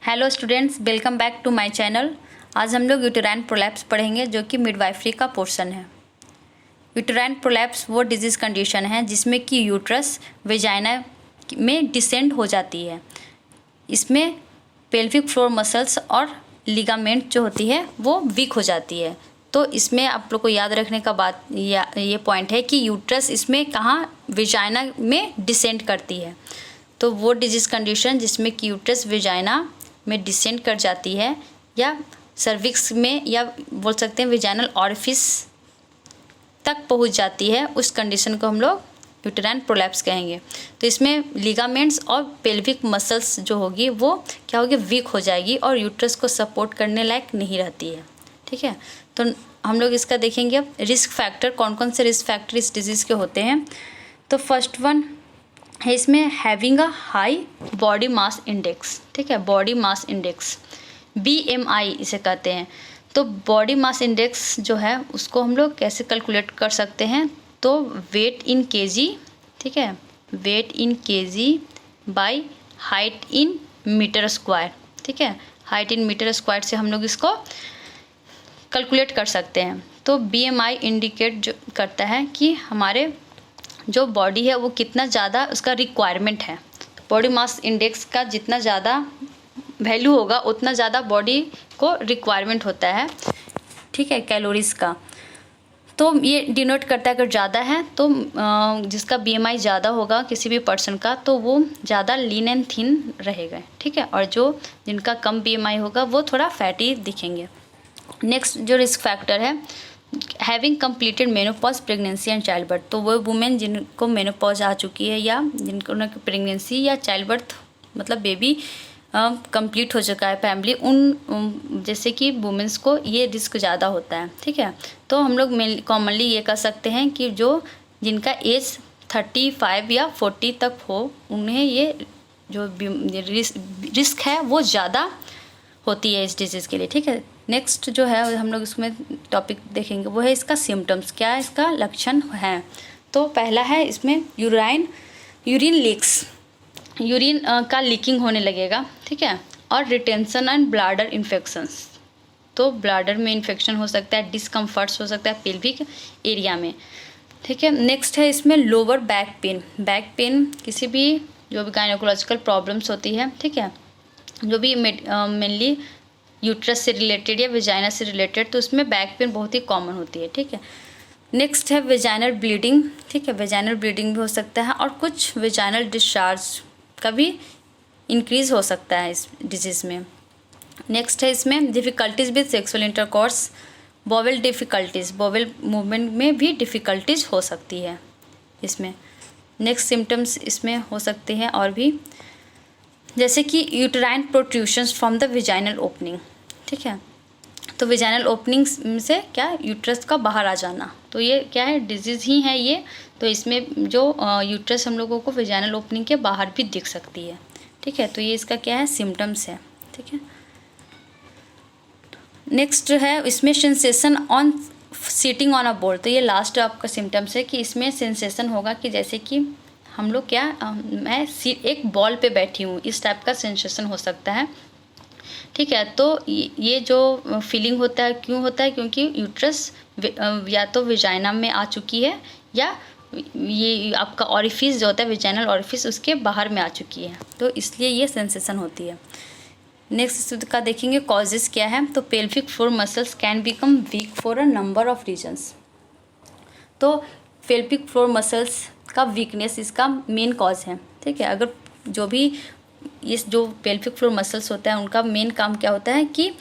Hello students, welcome back to my channel. आज हम लोग यूटेराइन प्रोलैप्स पढ़ेंगे जो कि मिडवाइफरी का पोर्शन है। यूटेराइन प्रोलैप्स वो डिजीज़ कंडीशन है जिसमें कि यूट्रस वेजाइना में डिसेंड हो जाती है। इसमें पेल्विक फ्लोर मसल्स और लिगामेंट जो होती है वो वीक हो जाती है। तो इसमें आप लोग को याद रखने का बात ये पॉइंट है कि यूट्रस इसमें कहाँ वेजाइना में डिसेंड करती है। तो वो डिजीज़ कंडीशन जिसमें कि यूट्रस वेजाइना में डिसेंड कर जाती है या सर्विक्स में या बोल सकते हैं वेजाइनल ऑरिफिस तक पहुंच जाती है, उस कंडीशन को हम लोग यूटेराइन प्रोलैप्स कहेंगे। तो इसमें लिगामेंट्स और पेल्विक मसल्स जो होगी वो क्या होगी, वीक हो जाएगी और यूट्रस को सपोर्ट करने लायक नहीं रहती है। ठीक है, तो हम लोग इसका देखेंगे अब रिस्क फैक्टर, कौन कौन से रिस्क फैक्टर इस डिजीज़ के होते हैं। तो फर्स्ट वन है इसमें having a high body mass index. ठीक है, बॉडी मास इंडेक्स BMI इसे कहते हैं। तो बॉडी मास इंडेक्स जो है उसको हम लोग कैसे कैलकुलेट कर सकते हैं, तो वेट इन केजी, ठीक है, weight in KG by height in metre square. ठीक है, हाइट इन मीटर स्क्वायर से हम लोग इसको कैलकुलेट कर सकते हैं। तो BMI इंडिकेट जो करता है कि हमारे जो बॉडी है वो कितना ज़्यादा उसका रिक्वायरमेंट है। बॉडी मास इंडेक्स का जितना ज़्यादा वैल्यू होगा उतना ज़्यादा बॉडी को रिक्वायरमेंट होता है। ठीक है, कैलोरीज़ का। तो ये डिनोट करता है अगर ज़्यादा है तो जिसका BMI ज़्यादा होगा किसी भी पर्सन का तो वो ज़्यादा लीन एंड थिन रहेगा। ठीक है, और जो जिनका कम BMI होगा वो थोड़ा फैटी दिखेंगे। नेक्स्ट जो रिस्क फैक्टर है having completed menopause, pregnancy and child birth. तो वो वुमेन जिनको मेनोपॉज आ चुकी है या जिनको प्रेगनेंसी या चाइल्ड बर्थ मतलब बेबी कंप्लीट हो चुका है फैमिली, उन जैसे कि वुमेंस को ये रिस्क ज़्यादा होता है। ठीक है, तो हम लोग कॉमनली ये कह सकते हैं कि जो जिनका एज 35 या 40 तक हो उन्हें ये जो रिस्क है वो ज़्यादा होती है इस डिजीज़ के लिए। ठीक है, नेक्स्ट जो है हम लोग इसमें टॉपिक देखेंगे वो है इसका सिम्टम्स, क्या इसका लक्षण है। तो पहला है इसमें यूरिन लीक्स, यूरिन का लीकिंग होने लगेगा। ठीक है, और रिटेंशन एंड ब्लैडर इन्फेक्शंस, तो ब्लैडर में इन्फेक्शन हो सकता है, डिस्कम्फर्ट्स हो सकता है पेल्विक एरिया में। ठीक है, नेक्स्ट है इसमें lower back pain. Back pain किसी भी जो भी गायनोकोलॉजिकल प्रॉब्लम्स होती है, ठीक है, जो भी मेनली यूट्रस से रिलेटेड या वेजाइना से रिलेटेड, तो उसमें बैक पेन बहुत ही कॉमन होती है। ठीक है, नेक्स्ट है वेजाइनल ब्लीडिंग। ठीक है, वेजाइनल ब्लीडिंग भी हो सकता है और कुछ वेजाइनल डिस्चार्ज का भी इंक्रीज हो सकता है इस डिजीज़ में। नेक्स्ट है इसमें difficulties with sexual intercourse, bowel difficulties, bowel movement में भी डिफ़िकल्टीज़ हो सकती है इसमें। नेक्स्ट सिम्टम्स इसमें हो सकते हैं और भी, जैसे कि uterine protrusions from the vaginal opening. ठीक है, तो वेजाइनल ओपनिंग से क्या यूट्रस का बाहर आ जाना, तो ये क्या है, डिजीज़ ही है ये। तो इसमें जो यूट्रस हम लोगों को वेजाइनल ओपनिंग के बाहर भी दिख सकती है। ठीक है, तो ये इसका क्या है, सिम्टम्स है। ठीक है, नेक्स्ट है इसमें sensation on sitting on a board. तो ये लास्ट आपका सिम्टम्स है कि इसमें सेंसेशन होगा कि जैसे कि हम लोग क्या मैं एक बॉल पे बैठी हूँ, इस टाइप का सेंसेशन हो सकता है। ठीक है, तो ये जो फीलिंग होता है क्यों होता है, क्योंकि यूट्रस या तो वेजाइना में आ चुकी है या ये आपका ऑरिफिस जो होता है वेजाइनल ऑरिफिस उसके बाहर में आ चुकी है, तो इसलिए ये सेंसेशन होती है। नेक्स्ट का देखेंगे कॉजेज़ क्या है। तो pelvic floor muscles can become weak for a number of reasons. तो पेल्विक फ्लोर मसल्स का वीकनेस इसका मेन कॉज है। ठीक है, अगर जो भी इस जो पेल्विक फ्लोर मसल्स होता है उनका मेन काम क्या होता है कि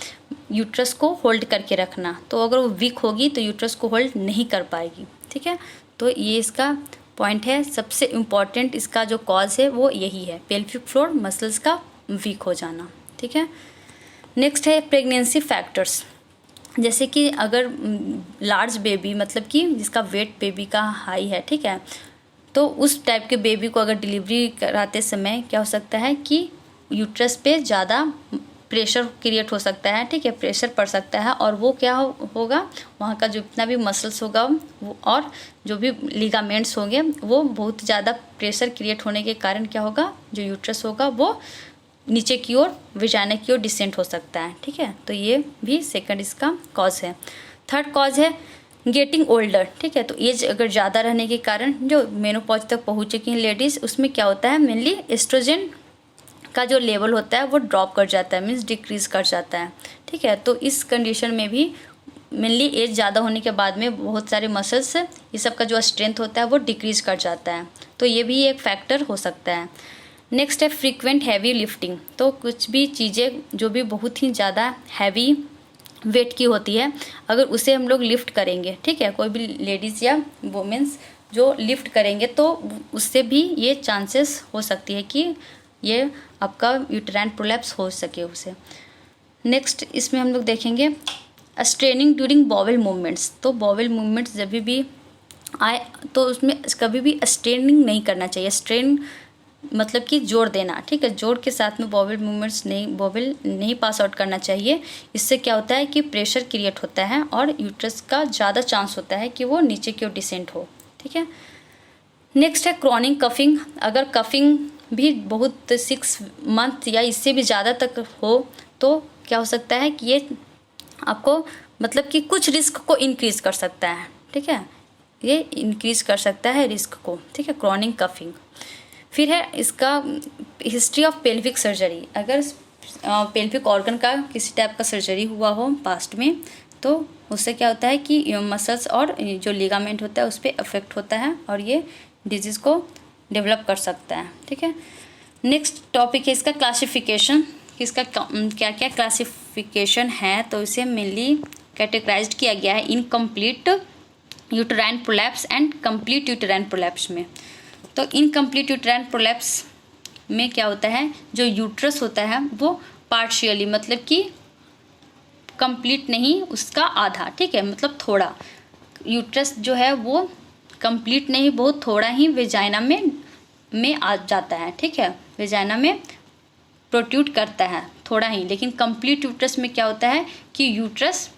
यूट्रस को होल्ड करके रखना, तो अगर वो वीक होगी तो यूट्रस को होल्ड नहीं कर पाएगी। ठीक है, तो ये इसका पॉइंट है, सबसे इम्पॉर्टेंट इसका जो कॉज है वो यही है, पेल्विक फ्लोर मसल्स का वीक हो जाना। ठीक है, नेक्स्ट है प्रेगनेंसी फैक्टर्स, जैसे कि अगर लार्ज बेबी मतलब कि जिसका वेट बेबी का हाई है, ठीक है, तो उस टाइप के बेबी को अगर डिलीवरी कराते समय क्या हो सकता है कि यूट्रस पे ज़्यादा प्रेशर क्रिएट हो सकता है। ठीक है, प्रेशर पड़ सकता है और वो क्या होगा, वहाँ का जितना भी मसल्स होगा वो और जो भी लिगामेंट्स होंगे वो बहुत ज़्यादा प्रेशर क्रिएट होने के कारण क्या होगा, जो यूट्रस होगा वो नीचे की ओर विजाइना की ओर डिसेंट हो सकता है। ठीक है, तो ये भी सेकंड इसका कॉज है। थर्ड कॉज है गेटिंग ओल्डर। ठीक है, तो एज अगर ज़्यादा रहने के कारण जो मेनोपॉज तक पहुंच चुकी हैं लेडीज़, उसमें क्या होता है मेनली एस्ट्रोजन का जो लेवल होता है वो ड्रॉप कर जाता है, मीन्स डिक्रीज़ कर जाता है। ठीक है, तो इस कंडीशन में भी मेनली एज ज़्यादा होने के बाद में बहुत सारे मसल्स ये सब का जो स्ट्रेंथ होता है वो डिक्रीज़ कर जाता है, तो ये भी एक फैक्टर हो सकता है। नेक्स्ट है फ्रीक्वेंट हैवी लिफ्टिंग। तो कुछ भी चीज़ें जो भी बहुत ही ज़्यादा हैवी वेट की होती है, अगर उसे हम लोग लिफ्ट करेंगे, ठीक है, कोई भी लेडीज़ या वुमेन्स जो लिफ्ट करेंगे तो उससे भी ये चांसेस हो सकती है कि ये आपका यूटेराइन प्रोलैप्स हो सके उसे। नेक्स्ट इसमें हम लोग देखेंगे स्ट्रेनिंग ड्यूरिंग बॉवेल मूवमेंट्स। तो बॉवेल मूवमेंट्स जब भी आए तो उसमें कभी भी स्ट्रेनिंग नहीं करना चाहिए। स्ट्रेन मतलब कि जोड़ देना, ठीक है, जोड़ के साथ में बॉवेल मूवमेंट्स बॉवेल नहीं पास आउट करना चाहिए। इससे क्या होता है कि प्रेशर क्रिएट होता है और यूट्रस का ज़्यादा चांस होता है कि वो नीचे की ओर डिसेंट हो। ठीक है, नेक्स्ट है क्रॉनिक कफिंग। अगर कफिंग भी बहुत 6 मंथ या इससे भी ज़्यादा तक हो तो क्या हो सकता है कि ये आपको मतलब कि कुछ रिस्क को इंक्रीज़ कर सकता है। ठीक है, ये इंक्रीज़ कर सकता है रिस्क को। ठीक है, क्रॉनिक कफिंग। फिर है इसका हिस्ट्री ऑफ पेल्विक सर्जरी। अगर पेल्विक ऑर्गन का किसी टाइप का सर्जरी हुआ हो पास्ट में तो उससे क्या होता है कि मसल्स और जो लिगामेंट होता है उस पर अफेक्ट होता है और ये डिजीज़ को डेवलप कर सकता है। ठीक है, नेक्स्ट टॉपिक है इसका क्लासिफिकेशन। इसका क्या क्या क्लासिफिकेशन है, तो इसे मेनली कैटेगराइज्ड किया गया है incomplete uterine prolapse and complete uterine prolapse में। तो इनकम्प्लीट यूटेराइन प्रोलैप्स में क्या होता है, जो यूट्रस होता है वो पार्शियली मतलब कि कंप्लीट नहीं, उसका आधा, ठीक है, मतलब थोड़ा यूट्रस जो है वो कंप्लीट नहीं, बहुत थोड़ा ही वेजाइना में आ जाता है। ठीक है, वेजाइना में प्रोट्रूड करता है थोड़ा ही, लेकिन कंप्लीट यूट्रस में क्या होता है कि यूट्रस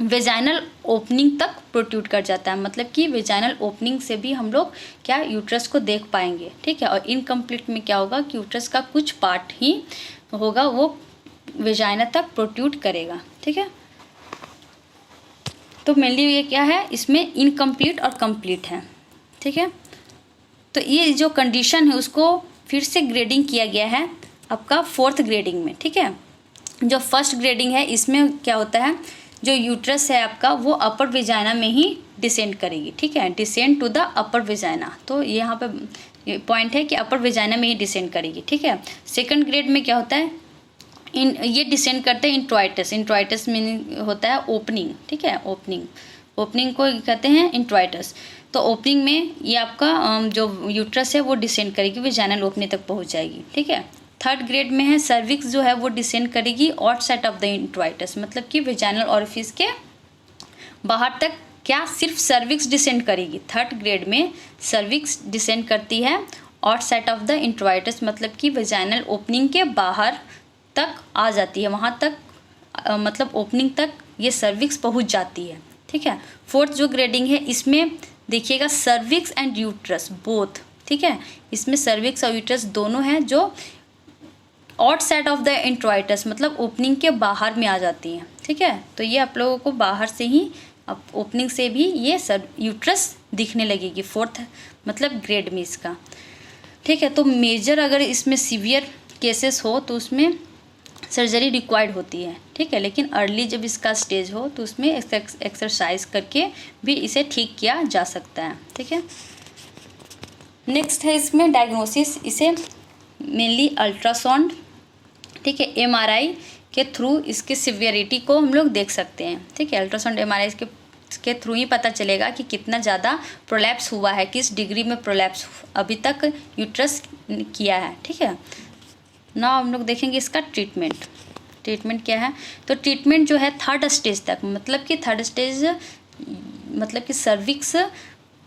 वेजाइनल ओपनिंग तक प्रोट्रूड कर जाता है, मतलब कि वेजाइनल ओपनिंग से भी हम लोग क्या यूट्रस को देख पाएंगे। ठीक है, और इनकम्प्लीट में क्या होगा कि यूट्रस का कुछ पार्ट ही होगा वो वेजाइना तक प्रोट्रूड करेगा। ठीक है, तो मेनली ये क्या है, इसमें इनकम्प्लीट और कंप्लीट है। ठीक है, तो ये जो कंडीशन है उसको फिर से ग्रेडिंग किया गया है आपका 4th ग्रेडिंग में। ठीक है, जो फर्स्ट ग्रेडिंग है इसमें क्या होता है, जो यूट्रस है आपका वो अपर वेजाइना में ही डिसेंड करेगी। ठीक है, descend to the upper vagina, तो यहाँ पे पॉइंट है कि अपर वेजाइना में ही डिसेंड करेगी। ठीक है, सेकंड ग्रेड में क्या होता है, ये डिसेंड करते हैं इंट्राइटस। इंट्राइटस मीनिंग होता है ओपनिंग। ठीक है, ओपनिंग को कहते हैं इंट्राइटस। तो ओपनिंग में ये आपका जो यूट्रस है वो डिसेंड करेगी, वेजाइनल ओपनिंग तक पहुँच जाएगी। ठीक है, थर्ड ग्रेड में है सर्विक्स जो है वो डिसेंड करेगी आउटसाइड ऑफ द इंट्राइटस, मतलब कि वेजाइनल ऑरिफिस के बाहर तक क्या सिर्फ सर्विक्स डिसेंड करेगी। थर्ड ग्रेड में सर्विक्स डिसेंड करती है आउटसाइड ऑफ द इंट्राइटस, मतलब कि वेजाइनल ओपनिंग के बाहर तक आ जाती है, वहाँ तक मतलब ओपनिंग तक ये सर्विक्स पहुँच जाती है। ठीक है, फोर्थ जो ग्रेडिंग है इसमें देखिएगा सर्विक्स एंड यूट्रस बोथ। ठीक है, इसमें सर्विक्स और यूट्रस दोनों हैं जो आउटसाइड ऑफ द इंट्राइटस मतलब ओपनिंग के बाहर में आ जाती हैं। ठीक है, तो ये आप लोगों को बाहर से ही ओपनिंग से भी ये यूट्रस दिखने लगेगी फोर्थ मतलब ग्रेड में इसका। ठीक है, तो मेजर अगर इसमें सीवियर केसेस हो तो उसमें सर्जरी रिक्वायर्ड होती है। ठीक है, लेकिन अर्ली जब इसका स्टेज हो तो उसमें एक्सरसाइज करके भी इसे ठीक किया जा सकता है। ठीक है, नेक्स्ट है इसमें डायग्नोसिस। इसे मेनली अल्ट्रासाउंड, ठीक है, एमआरआई के थ्रू इसके सिवियरिटी को हम लोग देख सकते हैं। ठीक है, अल्ट्रासाउंड एमआरआई के थ्रू ही पता चलेगा कि कितना ज़्यादा प्रोलैप्स हुआ है, किस डिग्री में प्रोलैप्स अभी तक यूट्रस किया है। ठीक है, ना हम लोग देखेंगे इसका ट्रीटमेंट क्या है। तो ट्रीटमेंट जो है थर्ड स्टेज तक, मतलब कि थर्ड स्टेज मतलब कि सर्विक्स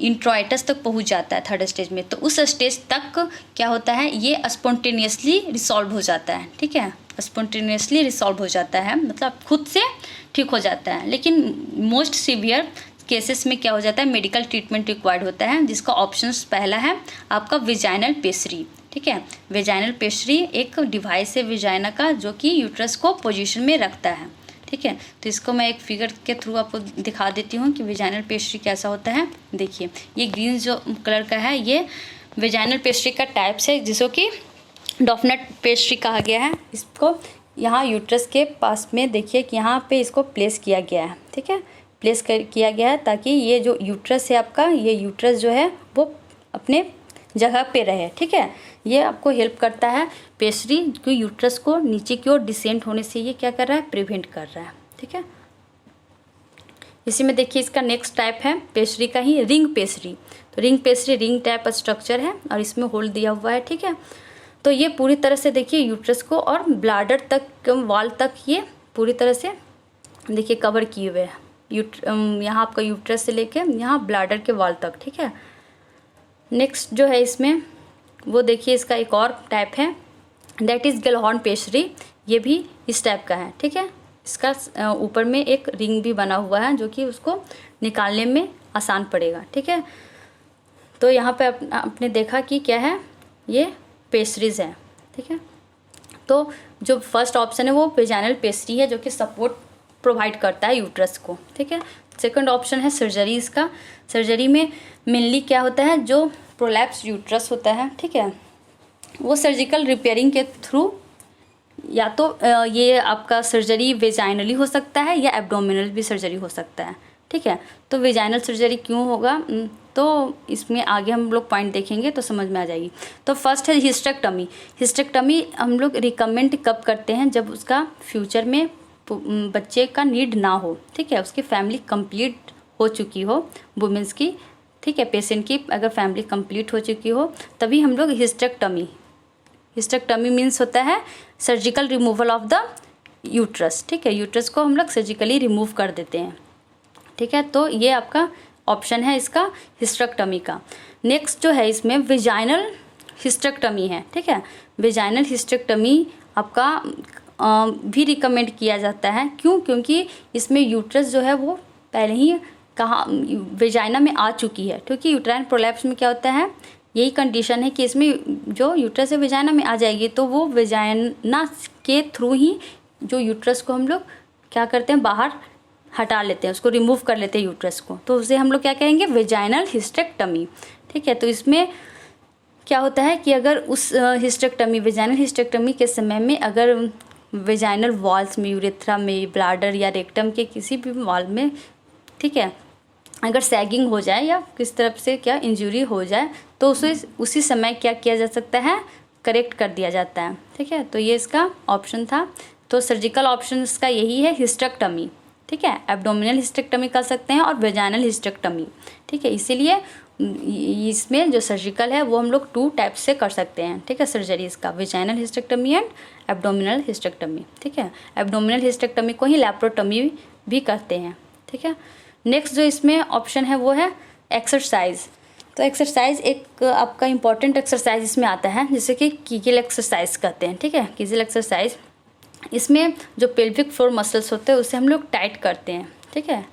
इंट्राइटस तक पहुंच जाता है थर्ड स्टेज में, तो उस स्टेज तक क्या होता है ये स्पॉन्टेनियसली रिसॉल्व हो जाता है। ठीक है, स्पॉन्टेनियसली रिसॉल्व हो जाता है मतलब खुद से ठीक हो जाता है। लेकिन मोस्ट सीवियर केसेस में क्या हो जाता है मेडिकल ट्रीटमेंट रिक्वायर्ड होता है, जिसका ऑप्शंस पहला है आपका वेजाइनल पेसरी। ठीक है। वेजाइनल पेस्ट्री एक डिवाइस है वेजाइना का जो कि यूट्रस को पोजीशन में रखता है, ठीक है। तो इसको मैं एक फिगर के थ्रू आपको दिखा देती हूँ कि वेजाइनल पेस्ट्री कैसा होता है। देखिए ये ग्रीन जो कलर का है ये वेजाइनल पेस्ट्री का टाइप्स है जिसको कि डॉफनट पेस्ट्री कहा गया है। इसको यहाँ यूट्रस के पास में देखिए कि यहाँ पे इसको प्लेस किया गया है, ठीक है, प्लेस किया गया है ताकि ये जो यूट्रस है आपका, ये यूट्रस जो है वो अपने जगह पे रहे, ठीक है। ये आपको हेल्प करता है पेस्ट्री को यूट्रस को नीचे की ओर डिसेंट होने से ये क्या कर रहा है, प्रिवेंट कर रहा है, ठीक है। इसी में देखिए इसका नेक्स्ट टाइप है पेस्ट्री का ही रिंग पेस्ट्री। तो ring pastry ring type structure है और इसमें होल दिया हुआ है, ठीक है। तो ये पूरी तरह से देखिए यूट्रस को और ब्लैडर तक वाल तक ये पूरी तरह से देखिए कवर किए हुए हैं। यहाँ आपका यूट्रस से लेके यहाँ ब्लैडर के वाल तक, ठीक है। नेक्स्ट जो है इसमें वो देखिए इसका एक और टाइप है दैट इज़ गेलहॉर्न पेस्ट्री। ये भी इस टाइप का है, ठीक है। इसका ऊपर में एक रिंग भी बना हुआ है जो कि उसको निकालने में आसान पड़ेगा, ठीक है। तो यहाँ पे आपने देखा कि क्या है, ये पेस्ट्रीज़ हैं, ठीक है। तो जो फर्स्ट ऑप्शन है वो वेजाइनल पेस्ट्री है जो कि सपोर्ट प्रोवाइड करता है यूट्रस को, ठीक है। सेकंड ऑप्शन है सर्जरी। इसका सर्जरी में मेनली क्या होता है, जो प्रोलैप्स यूट्रस होता है, ठीक है, वो सर्जिकल रिपेयरिंग के थ्रू या तो ये आपका सर्जरी वेजाइनली हो सकता है या एब्डोमिनल भी सर्जरी हो सकता है, ठीक है। तो वेजाइनल सर्जरी क्यों होगा, तो इसमें आगे हम लोग पॉइंट देखेंगे तो समझ में आ जाएगी। तो फर्स्ट है हिस्टेक्टमी। हिस्टेक्टमी हम लोग रिकमेंड कब करते हैं, जब उसका फ्यूचर में बच्चे का नीड ना हो, ठीक है, उसकी फैमिली कंप्लीट हो चुकी हो वुमेंस की, ठीक है, पेशेंट की अगर फैमिली कंप्लीट हो चुकी हो तभी हम लोग हिस्टेक्टमी मीन्स होता है surgical removal of the uterus, ठीक है। यूट्रस को हम लोग सर्जिकली रिमूव कर देते हैं, ठीक है। तो ये आपका ऑप्शन है इसका हिस्टेक्टमी का। नेक्स्ट जो है इसमें वेजाइनल हिस्टेक्टमी है, ठीक है। वेजाइनल हिस्टेक्टमी आपका भी रिकमेंड किया जाता है। क्यों, क्योंकि इसमें यूट्रस जो है वो पहले ही कहाँ वेजाइना में आ चुकी है, क्योंकि यूट्राइन प्रोलैप्स में क्या होता है, यही कंडीशन है कि इसमें जो यूट्रस है वेजाइना में आ जाएगी तो वो वेजाइना के थ्रू ही जो यूट्रस को हम लोग क्या करते हैं, बाहर हटा लेते हैं, उसको रिमूव कर लेते हैं यूट्रस को, तो उसे हम लोग क्या कहेंगे, वेजाइनल हिस्टेक्टमी, ठीक है। तो इसमें क्या होता है कि अगर उस हिस्टेक्टमी वेजाइनल हिस्टेक्टमी के समय में अगर वेजाइनल वॉल्स में, यूरेथ्रा में, ब्लैडर या रेक्टम के किसी भी वॉल में, ठीक है, अगर सैगिंग हो जाए या किस तरफ से क्या इंजरी हो जाए तो उसी समय क्या किया जा सकता है, करेक्ट कर दिया जाता है, ठीक है। तो ये इसका ऑप्शन था। तो सर्जिकल ऑप्शन इसका यही है हिस्टेक्टमी, ठीक है। एब्डोमिनल हिस्टेक्टमी कर सकते हैं और वेजाइनल हिस्टेक्टमी, ठीक है। इसीलिए इसमें जो सर्जिकल है वो हम लोग 2 टाइप से कर सकते हैं, ठीक है, सर्जरी इसका, vaginal hysterectomy and abdominal hysterectomy, ठीक है। एब्डोमिनल हिस्टेक्टमी को ही लैप्रोटमी भी करते हैं, ठीक है। नेक्स्ट जो इसमें ऑप्शन है वो है एक्सरसाइज। तो एक्सरसाइज एक आपका इम्पॉर्टेंट एक्सरसाइज इसमें आता है जैसे कि कीगल एक्सरसाइज कहते हैं, ठीक है। कीगल एक्सरसाइज, इसमें जो पेल्विक फ्लोर मसल्स होते हैं उसे हम लोग टाइट करते हैं, ठीक है।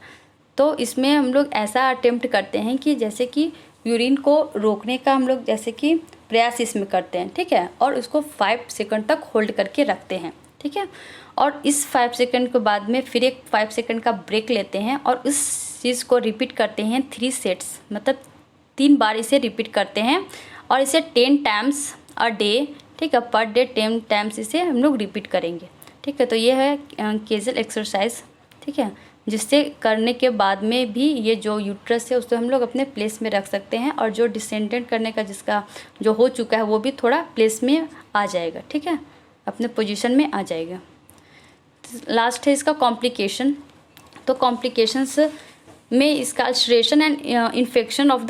तो इसमें हम लोग ऐसा अटेम्प्ट करते हैं कि जैसे कि यूरिन को रोकने का हम लोग जैसे कि प्रयास इसमें करते हैं, ठीक है, और उसको 5 सेकंड तक होल्ड करके रखते हैं, ठीक है। और इस 5 सेकंड के बाद में फिर एक 5 सेकंड का ब्रेक लेते हैं और इस चीज़ को रिपीट करते हैं 3 सेट्स, मतलब 3 बार इसे रिपीट करते हैं और इसे 10 टाइम्स अ डे, ठीक है, पर डे 10 टाइम्स इसे हम लोग रिपीट करेंगे, ठीक है। तो ये है केजल एक्सरसाइज, ठीक है, जिससे करने के बाद में भी ये जो यूट्रस है उसको हम लोग अपने प्लेस में रख सकते हैं और जो डिसेंडेंट करने का जिसका जो हो चुका है वो भी थोड़ा प्लेस में आ जाएगा, ठीक है, अपने पोजीशन में आ जाएगा। लास्ट है इसका कॉम्प्लिकेशन। तो कॉम्प्लिकेशंस में इसका ulceration and infection of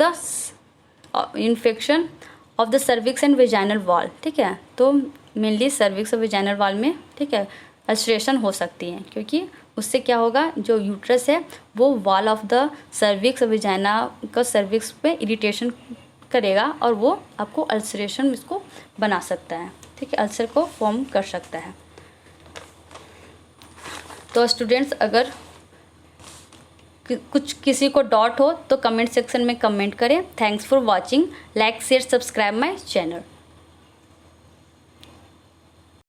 the cervix and vaginal wall, ठीक है। तो मेनली सर्विक्स और वेजाइनल वॉल में, ठीक है, अल्सरेशन हो सकती है क्योंकि उससे क्या होगा, जो यूट्रस है वो वॉल ऑफ द सर्विक्स और वेजाइना का सर्विक्स पे इरिटेशन करेगा और वो आपको अल्सरेशन इसको बना सकता है, ठीक है, अल्सर को फॉर्म कर सकता है। तो स्टूडेंट्स अगर कुछ किसी को डाउट हो तो कमेंट सेक्शन में कमेंट करें। Thanks for watching, like share subscribe my channel.